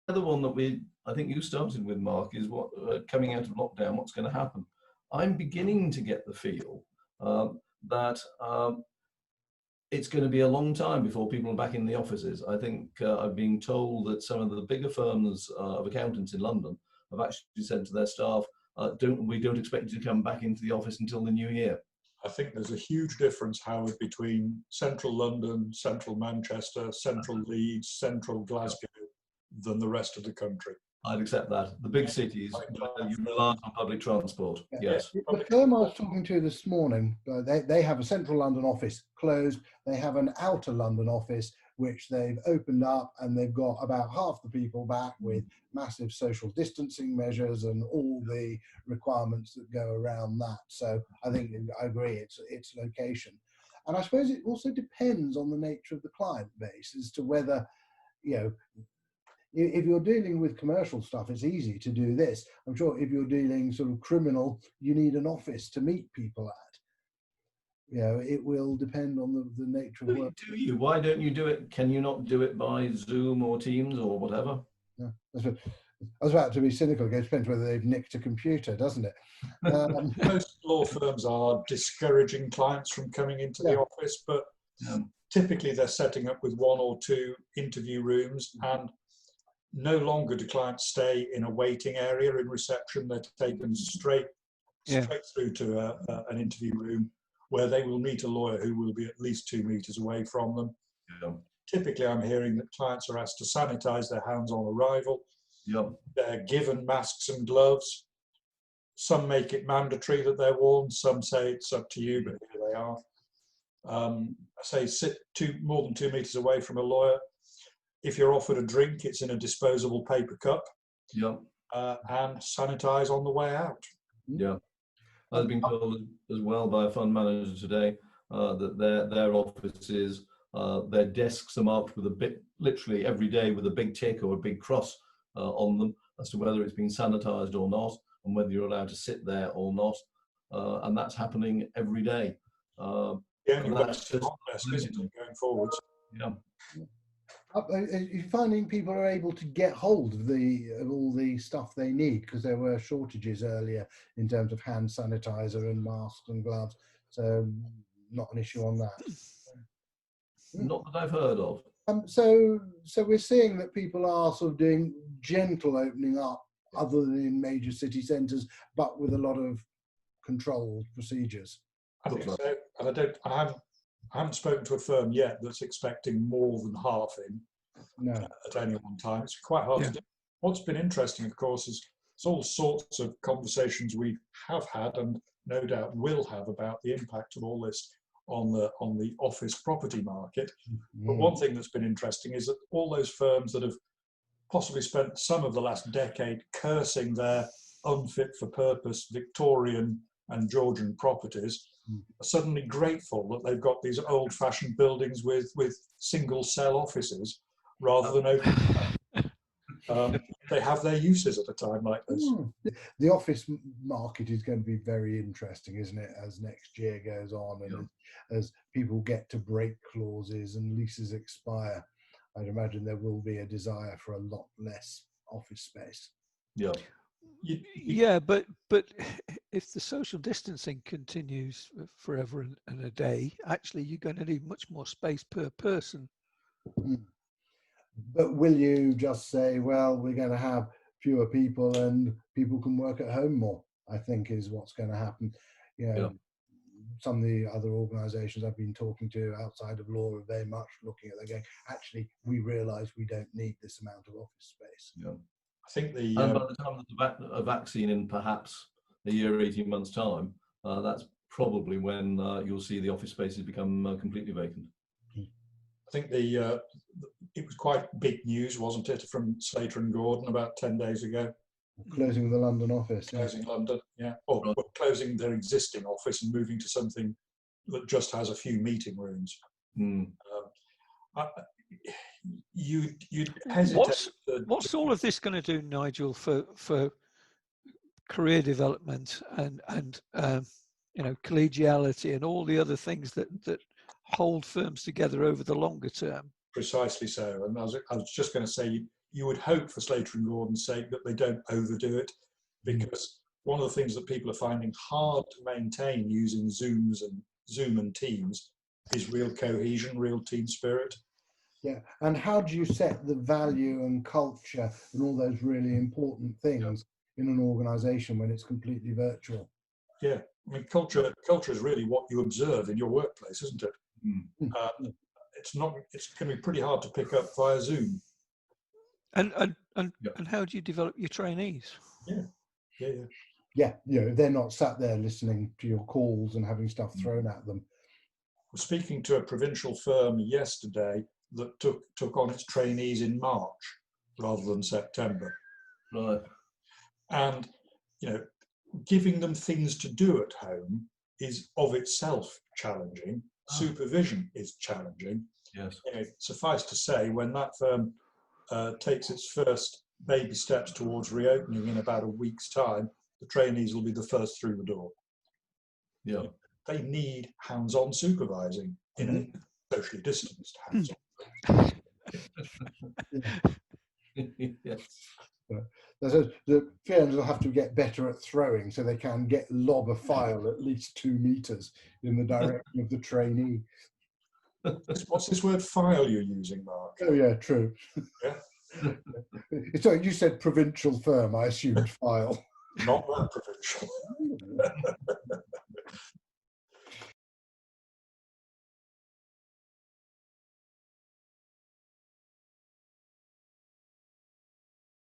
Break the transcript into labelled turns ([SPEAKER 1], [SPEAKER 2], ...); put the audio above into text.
[SPEAKER 1] other one that I think you started with, Mark, is what coming out of lockdown, what's going to happen. I'm beginning to get the feel that it's going to be a long time before people are back in the offices. I think I've been told that some of the bigger firms of accountants in London have actually said to their staff, we don't expect you to come back into the office until the new year.
[SPEAKER 2] I think there's a huge difference, Howard, between central London, central Manchester, central Leeds, central Glasgow, than the rest of the country.
[SPEAKER 1] I'd accept that. The big cities, you rely on public transport. Yes.
[SPEAKER 3] The firm I was talking to this morning, they have a central London office closed. They have an outer London office which they've opened up, and they've got about half the people back with massive social distancing measures and all the requirements that go around that. So I think I agree, it's location. And I suppose it also depends on the nature of the client base as to whether, if you're dealing with commercial stuff, it's easy to do this. I'm sure if you're dealing sort of criminal, you need an office to meet people at. It will depend on the nature of work.
[SPEAKER 1] Do you? Why don't you do it? Can you not do it by Zoom or Teams or whatever?
[SPEAKER 3] Yeah, I was about to be cynical. It depends whether they've nicked a computer, doesn't it?
[SPEAKER 2] Most law firms are discouraging clients from coming into the office, but typically they're setting up with 1 or 2 interview rooms, and no longer do clients stay in a waiting area in reception. They're taken straight through to an interview room where they will meet a lawyer who will be at least 2 meters away from them.
[SPEAKER 1] Yeah.
[SPEAKER 2] Typically, I'm hearing that clients are asked to sanitize their hands on arrival.
[SPEAKER 1] Yeah.
[SPEAKER 2] They're given masks and gloves. Some make it mandatory that they're worn. Some say it's up to you, but here they are. I say sit more than 2 meters away from a lawyer. If you're offered a drink, it's in a disposable paper cup.
[SPEAKER 1] Yeah.
[SPEAKER 2] And sanitize on the way out.
[SPEAKER 1] Yeah. I've been told as well by a fund manager today that their offices, their desks are marked with literally every day with a big tick or a big cross on them as to whether it's been sanitized or not, and whether you're allowed to sit there or not. And that's happening every day.
[SPEAKER 2] Only that's just going forwards.
[SPEAKER 1] Yeah.
[SPEAKER 3] Are you finding people are able to get hold of all the stuff they need? Because there were shortages earlier in terms of hand sanitizer and masks and gloves. So not an issue on that.
[SPEAKER 1] Not that I've heard of.
[SPEAKER 3] So we're seeing that people are sort of doing gentle opening up other than in major city centres, but with a lot of controlled procedures.
[SPEAKER 2] I think so. And I haven't spoken to a firm yet that's expecting more than half in at any one time. It's quite hard to do. What's been interesting, of course, is all sorts of conversations we have had and no doubt will have about the impact of all this on the office property market. But one thing that's been interesting is that all those firms that have possibly spent some of the last decade cursing their unfit for purpose Victorian and Georgian properties are suddenly grateful that they've got these old-fashioned buildings with single cell offices rather than open. They have their uses at a time like this.
[SPEAKER 3] The office market is going to be very interesting, isn't it, as next year goes on and as people get to break clauses and leases expire. I'd imagine there will be a desire for a lot less office space.
[SPEAKER 1] Yeah.
[SPEAKER 4] Yeah, but if the social distancing continues forever and a day, actually you're going to need much more space per person.
[SPEAKER 3] But will you just say, well, we're going to have fewer people and people can work at home more, I think is what's going to happen. Some of the other organisations I've been talking to outside of law are very much looking at that going, actually, we realise we don't need this amount of office space.
[SPEAKER 1] Yeah.
[SPEAKER 2] I think
[SPEAKER 1] and by the time there's a vaccine in perhaps a year, 18 months' time, that's probably when you'll see the office spaces become completely vacant.
[SPEAKER 2] I think it was quite big news, wasn't it, from Slater and Gordon about 10 days ago?
[SPEAKER 3] Closing the London office.
[SPEAKER 2] Closing London, or closing their existing office and moving to something that just has a few meeting rooms. You'd hesitate.
[SPEAKER 4] What's all of this going to do, Nigel, for career development and collegiality and all the other things that hold firms together over the longer term?
[SPEAKER 2] Precisely so. And I was just going to say, you would hope for Slater and Gordon's sake that they don't overdo it, because one of the things that people are finding hard to maintain using Zoom and Teams is real cohesion, real team spirit.
[SPEAKER 3] Yeah, and how do you set the value and culture and all those really important things in an organisation when it's completely virtual?
[SPEAKER 2] Yeah, I mean, culture is really what you observe in your workplace, isn't it? It's not. It's going to be pretty hard to pick up via Zoom.
[SPEAKER 4] And how do you develop your trainees?
[SPEAKER 3] Yeah, you know, they're not sat there listening to your calls and having stuff thrown at them.
[SPEAKER 2] I was speaking to a provincial firm yesterday that took on its trainees in March rather than September.
[SPEAKER 1] Right.
[SPEAKER 2] And, you know, giving them things to do at home is of itself challenging. Supervision is challenging.
[SPEAKER 1] Yes.
[SPEAKER 2] You know, suffice to say, when that firm takes its first baby steps towards reopening in about a week's time, the trainees will be the first through the door.
[SPEAKER 1] Yeah.
[SPEAKER 2] They need hands-on supervising in a socially distanced hands-on.
[SPEAKER 1] Yes.
[SPEAKER 3] The firms will have to get better at throwing so they can lob a file at least 2 meters in the direction of the trainee.
[SPEAKER 2] What's this word file you're using, Mark?
[SPEAKER 3] Oh yeah, true.
[SPEAKER 2] Yeah.
[SPEAKER 3] So you said provincial firm, I assumed file.
[SPEAKER 2] Not that provincial.